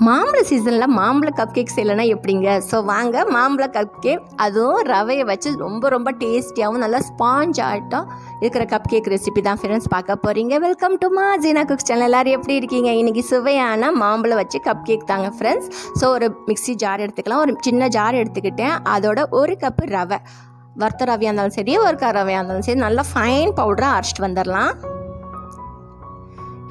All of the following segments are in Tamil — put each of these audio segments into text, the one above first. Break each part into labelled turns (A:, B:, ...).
A: மாம்பழ சீசனில் மாம்பழ கப் கேக் செய்யலைன்னா எப்படிங்க? ஸோ வாங்க மாம்பழ கப் கேக், அதுவும் ரவையை வச்சு ரொம்ப டேஸ்டியாகவும் நல்லா ஸ்பாஞ்ச் ஆட்டம் இருக்கிற கப் கேக் ரெசிபி தான் ஃப்ரெண்ட்ஸ் பார்க்க போகிறீங்க. Welcome to Jeena cooks channel. எல்லோரும் எப்படி இருக்கீங்க? இன்றைக்கி சுவையான மாம்பழம் வச்சு கப் கேக் தாங்க ஃப்ரெண்ட்ஸ். ஸோ ஒரு மிக்ஸி ஜார் எடுத்துக்கலாம். ஒரு சின்ன ஜார் எடுத்துக்கிட்டேன். அதோட ஒரு கப்பு ரவை, வறுத்த ரவையாக இருந்தாலும் சரி, ஒரு ரவையாக இருந்தாலும் சரி, நல்லா ஃபைன் பவுடராக அரைச்சிட்டு வந்துடலாம்.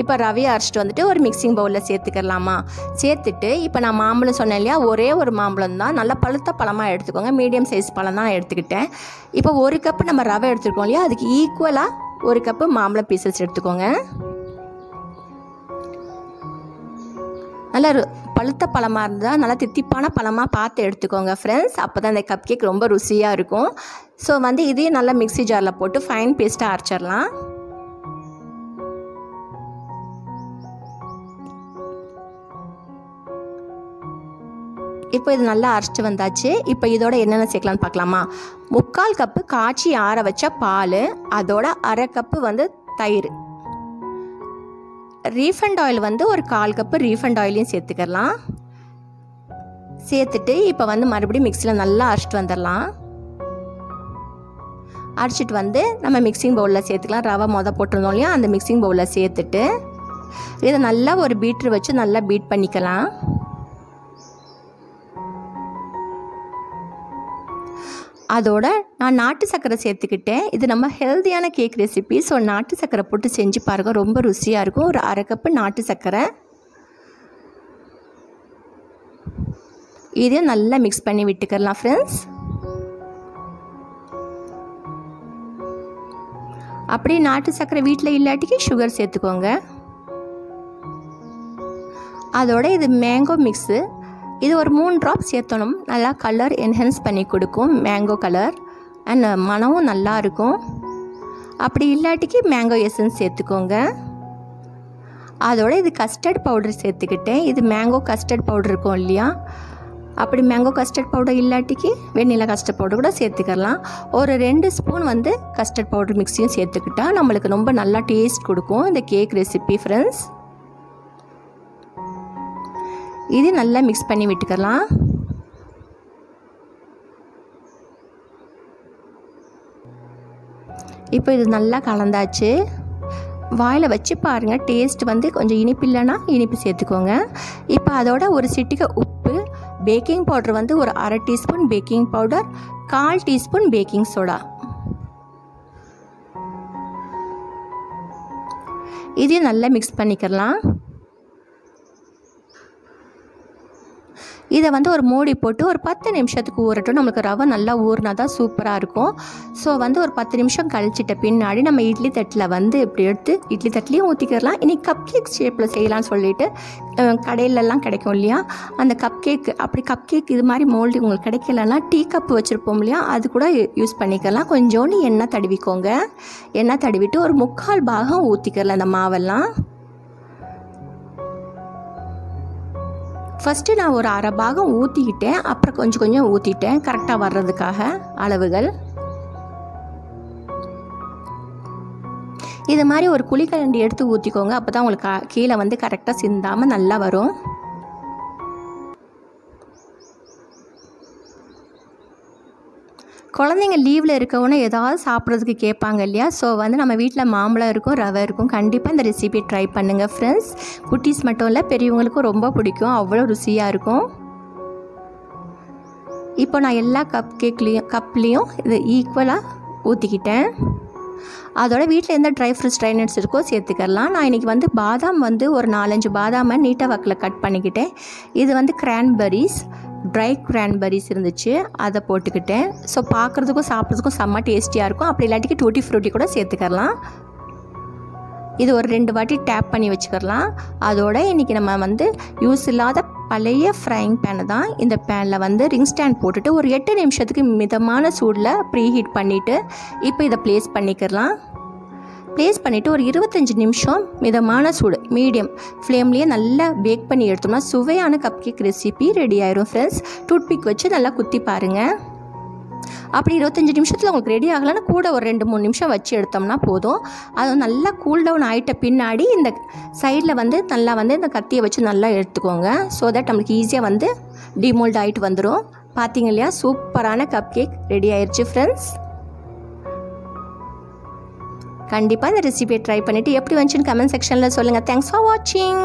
A: இப்போ ரவையை அரைச்சிட்டு வந்துட்டு ஒரு மிக்சிங் பவுலில் சேர்த்துக்கலாமா? சேர்த்துட்டு இப்போ நான் மாம்பழம் சொன்னேன் இல்லையா, ஒரே ஒரு மாம்பழம் தான், நல்லா பழுத்த பழமாக எடுத்துக்கோங்க. மீடியம் சைஸ் பழம் தான் எடுத்துக்கிட்டேன். இப்போ ஒரு கப்பு நம்ம ரவை எடுத்துருக்கோம் இல்லையா, அதுக்கு ஈக்குவலாக ஒரு கப்பு மாம்பழம் பீசஸ் எடுத்துக்கோங்க. நல்லா பழுத்த பழமாக இருந்தால் நல்லா தித்திப்பான பழமாக பார்த்து எடுத்துக்கோங்க ஃப்ரெண்ட்ஸ். அப்போ தான் இந்த கப் கேக் ரொம்ப ருசியாக இருக்கும். ஸோ இதையும் நல்லா மிக்ஸி ஜாரில் போட்டு ஃபைன் பேஸ்ட்டாக அரைச்சிடலாம். இப்போ இது நல்லா அரைச்சிட்டு வந்தாச்சு. இப்போ இதோட என்னென்ன சேர்க்கலான்னு பார்க்கலாமா? 3/4 கப்பு காய்ச்சி ஆற வச்ச பால், அதோட அரை கப்பு தயிர், ரீஃபண்ட் ஆயில் ஒரு 1/4 கப்பு ரீஃபண்ட் ஆயிலையும் சேர்த்துக்கலாம். சேர்த்துட்டு இப்போ மறுபடியும் மிக்ஸியில் நல்லா அரைச்சிட்டு வந்துடலாம். அரைச்சிட்டு நம்ம மிக்சிங் பவுலில் சேர்த்துக்கலாம். ரவை போட்டிருந்தோம் இல்லையா, அந்த மிக்சிங் பவுலில் சேர்த்துட்டு இதை நல்லா ஒரு பீட்ரு வச்சு நல்லா பீட் பண்ணிக்கலாம். அதோட நான் நாட்டு சர்க்கரை சேர்த்துக்கிட்டேன். இது நம்ம ஹெல்த்தியான கேக் ரெசிபி. ஸோ நாட்டு சர்க்கரை போட்டு செஞ்சு பாருங்கள், ரொம்ப ருசியாக இருக்கும். ஒரு அரை கப்பு நாட்டு சர்க்கரை. இதையும் நல்லா மிக்ஸ் பண்ணி விட்டுக்கலாம் ஃப்ரெண்ட்ஸ். அப்படியே நாட்டு சர்க்கரை வீட்டில் இல்லாட்டிக்கு சுகர் சேர்த்துக்கோங்க. அதோட இது மேங்கோ மிக்ஸு. இது ஒரு 3 ட்ராப் சேர்த்தணும். நல்லா கலர் என்ஹான்ஸ் பண்ணி கொடுக்கும், மேங்கோ கலர், அண்ட் மனமும் நல்லா இருக்கும். அப்படி இல்லாட்டிக்கு மேங்கோ எசன்ஸ் சேர்த்துக்கோங்க. அதோட இது கஸ்டர்ட் பவுடர் சேர்த்துக்கிட்டேன். இது மேங்கோ கஸ்டர்ட் பவுடர் இருக்கும் இல்லையா, அப்படி மேங்கோ கஸ்டர்ட் பவுடர் இல்லாட்டிக்கு வெண்ணிலா கஸ்டர்ட் பவுடர் கூட சேர்த்துக்கலாம். ஒரு 2 ஸ்பூன் கஸ்டர்ட் பவுடர் மிக்ஸியும் சேர்த்துக்கிட்டால் நம்மளுக்கு ரொம்ப நல்லா டேஸ்ட் கொடுக்கும் இந்த கேக் ரெசிபி ஃப்ரெண்ட்ஸ். இது நல்லா மிக்ஸ் பண்ணி விட்டுக்கலாம். இப்போ இது நல்லா கலந்தாச்சு. வாயில் வச்சு பாருங்கள், டேஸ்ட் கொஞ்சம் இனிப்பு இல்லைன்னா இனிப்பு சேர்த்துக்கோங்க. இப்போ அதோட ஒரு சிட்டிகை உப்பு, பேக்கிங் பவுடர் ஒரு அரை teaspoon baking powder, 1/4 teaspoon baking soda, இதையும் நல்லா மிக்ஸ் பண்ணிக்கலாம். இதை ஒரு மூடி போட்டு ஒரு 10 நிமிஷத்துக்கு ஊறட்டும். நம்மளுக்கு ரவை நல்லா ஊறினா தான் சூப்பராக இருக்கும். ஸோ ஒரு 10 நிமிஷம் கழிச்சிட்ட பின்னாடி நம்ம இட்லி தட்டில் இப்படி எடுத்து இட்லி தட்டிலையும் ஊற்றிக்கலாம். இன்றைக்கி கப் கேக் ஷேப்பில் செய்யலாம்னு சொல்லிட்டு கடையிலலாம் கிடைக்கும் இல்லையா, அந்த கப் கேக், அப்படி கப் கேக் இது மாதிரி மோல்டு உங்களுக்கு கிடைக்கலன்னா டீ கப் வச்சுருப்போம் இல்லையா, அது கூட யூஸ் பண்ணிக்கலாம். கொஞ்சோண்டு எண்ணெய் தடவிக்கோங்க. எண்ணெய் தடவிட்டு ஒரு 3/4 பாகம் ஊற்றிக்கலாம் அந்த மாவெல்லாம். ஃபஸ்ட்டு நான் ஒரு அரை பாகம் ஊற்றிக்கிட்டேன், அப்புறம் கொஞ்சம் ஊற்றிட்டேன் கரெக்டாக வர்றதுக்காக அளவுகள். இது மாதிரி ஒரு குழிக்கரண்டி எடுத்து ஊற்றிக்கோங்க. அப்போ தான் உங்களுக்கு கீழே கரெக்டாக சிந்தாமல் நல்லா வரும். குழந்தைங்க லீவில் இருக்கவொன்னே ஏதாவது சாப்பிட்றதுக்கு கேட்பாங்க இல்லையா. ஸோ நம்ம வீட்டில் மாம்பழம் இருக்கும், ரவை இருக்கும். கண்டிப்பாக இந்த ரெசிபி ட்ரை பண்ணுங்கள் ஃப்ரெண்ட்ஸ். குட்டீஸ் மட்டும் இல்லை, பெரியவங்களுக்கும் ரொம்ப பிடிக்கும், அவ்வளோ ருசியாக இருக்கும். இப்போ நான் எல்லா கப்லேயும் இது ஈக்குவலாக ஊற்றிக்கிட்டேன். அதோட வீட்டில் எந்த ட்ரை ஃப்ரூட்ஸ், ட்ரை நட்ஸ் இருக்கோ சேர்த்துக்கலாம். நான் இன்றைக்கி பாதாம் ஒரு 4-5 பாதாமை நீட்டாக வாக்கில் கட் பண்ணிக்கிட்டேன். இது கிரான்பெரிஸ், ட்ரை கிரான்பெரிஸ் இருந்துச்சு, அதை போட்டுக்கிட்டேன். ஸோ பார்க்குறதுக்கும் சாப்பிட்றதுக்கும் செம்ம டேஸ்டியாக இருக்கும். அப்படி இல்லாட்டிக்கு டூட்டி ஃப்ரூட்டி கூட சேர்த்துக்கலாம். இது ஒரு 2 வாட்டி டேப் பண்ணி வச்சுக்கலாம். அதோட இன்றைக்கி நம்ம யூஸ் இல்லாத பழைய ஃப்ரைங் பேனு தான். இந்த பேனில் ரிங் ஸ்டாண்ட் போட்டுட்டு ஒரு 8 நிமிஷத்துக்கு மிதமான சூடில் ப்ரீ ஹீட் பண்ணிவிட்டு இப்போ இதை ப்ளேஸ் பண்ணிக்கலாம். ப்ளேஸ் பண்ணிவிட்டு ஒரு 25 நிமிஷம் மிதமான சூடு, மீடியம் ஃப்ளேம்லேயே நல்லா பேக் பண்ணி எடுத்தோம்னா சுவையான கப் கேக் ரெசிபி ரெடி ஆயிரும் ஃப்ரெண்ட்ஸ். டூத்பிக் வச்சு நல்லா குத்தி பாருங்கள். அப்படி 25 நிமிஷத்தில் உங்களுக்கு ரெடி ஆகலைன்னா கூட ஒரு 2-3 நிமிஷம் வச்சு எடுத்தோம்னா போதும். அது நல்லா கூல் டவுன் ஆகிட்ட பின்னாடி இந்த சைடில் வந்து நல்லா வந்து இந்த கத்தியை வச்சு நல்லா எடுத்துக்கோங்க. ஸோ தட் நம்மளுக்கு ஈஸியாக வந்து டிமோல்ட் ஆகிட்டு வந்துடும். பார்த்தீங்க இல்லையா, சூப்பரான கப் கேக் ரெடி ஆயிடுச்சு ஃப்ரெண்ட்ஸ். கண்டிப்பாக இந்த ரெசிபியை ட்ரை பண்ணிவிட்டு எப்படி வந்துச்சுன்னு கமெண்ட் செக்ஷனில் சொல்லுங்கள். தேங்க்ஸ் ஃபார் வாட்சிங்.